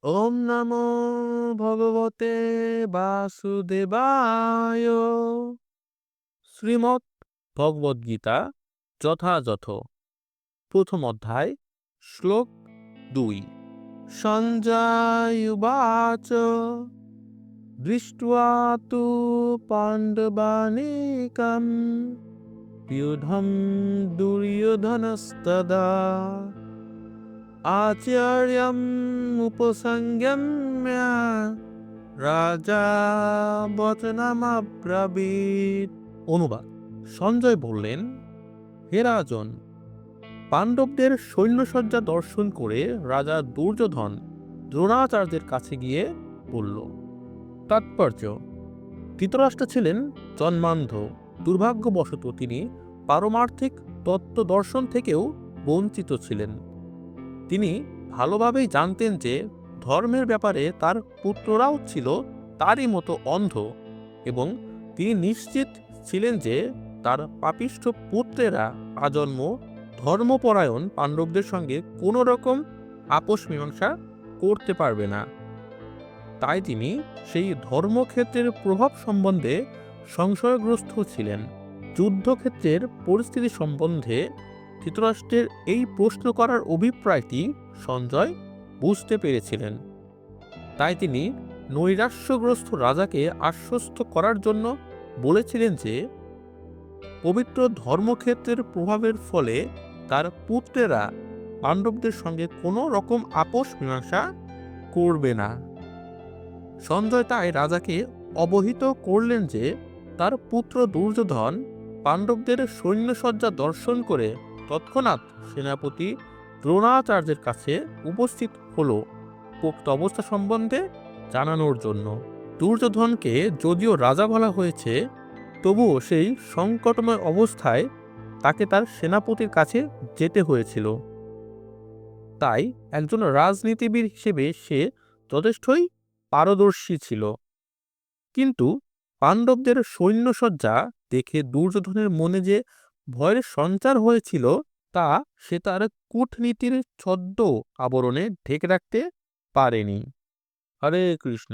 ওম নমো ভগবতে বাসুদেবায়। শ্রীমদ্ ভগবদ্গীতা যথাযথ প্রথম অধ্যায় শ্লোক 2। সঞ্জয় উবাচ দৃष्ट्वा তু পাণ্ডবানেকম ব্যূঢ়ং দুর্যোধনস্তদা আচার্যম উপসংগম্য রাজা বচনমব্রবীৎ। অনুবাদ: সঞ্জয় বললেন, হে রাজন, পাণ্ডবদের সৈন্যসজ্জা দর্শন করে রাজা দুর্যোধন দ্রোণাচার্যের কাছে গিয়ে বলল। তাৎপর্য: ধৃতরাষ্ট্র ছিলেন জন্মান্ধ। দুর্ভাগ্যবশত তিনি পারমার্থিক তত্ত্ব দর্শন থেকেও বঞ্চিত ছিলেন। তিনি ভালোভাবেই জানতেন যে ধর্মের ব্যাপারে তার পুত্ররাও ছিল তারই মতো অন্ধ, এবং তিনি নিশ্চিত ছিলেন যে তার পাপিষ্ঠ পুত্রেরা আজন্ম ধর্মপরায়ণ পাণ্ডবদের সঙ্গে কোনো রকম আপোষ মীমাংসা করতে পারবে না। তাই তিনি সেই ধর্মক্ষেত্রের প্রভাব সম্বন্ধে সংশয়গ্রস্ত ছিলেন। যুদ্ধক্ষেত্রের পরিস্থিতি সম্বন্ধে ধৃতরাষ্ট্রের এই প্রশ্ন করার অভিপ্রায়টি সঞ্জয় বুঝতে পেরেছিলেন। তাই তিনি নৈরাশ্যগ্রস্ত রাজাকে আশ্বস্ত করার জন্য বলেছিলেন যে পবিত্র ধর্মক্ষেত্রের প্রভাবের ফলে তার পুত্রেরা পাণ্ডবদের সঙ্গে কোনো রকম আপোষ মীমাংসা করবে না। সঞ্জয় তাই রাজাকে অবহিত করলেন যে তার পুত্র দুর্যোধন পাণ্ডবদের সৈন্যসজ্জা দর্শন করে তৎক্ষণাৎ সেনাপতি দ্রোণাচার্যের কাছে উপস্থিত হল উক্ত অবস্থা সম্বন্ধে জানানোর জন্য। দুর্যোধনকে যদিও রাজা বলা হয়েছে, তবুও সেই সংকটময় অবস্থায় তাকে তার সেনাপতির কাছে যেতে হয়েছিল। তাই একজন রাজনীতিবিদ হিসেবে সে যথেষ্টই পারদর্শী ছিল। কিন্তু পাণ্ডবদের সৈন্যসজ্জা দেখে দুর্যোধনের মনে যে ভয়ের সঞ্চার হয়েছিল, তা সে তার কূটনীতির ছদ্ম আবরণে ঢেকে রাখতে পারেনি। হরে কৃষ্ণ।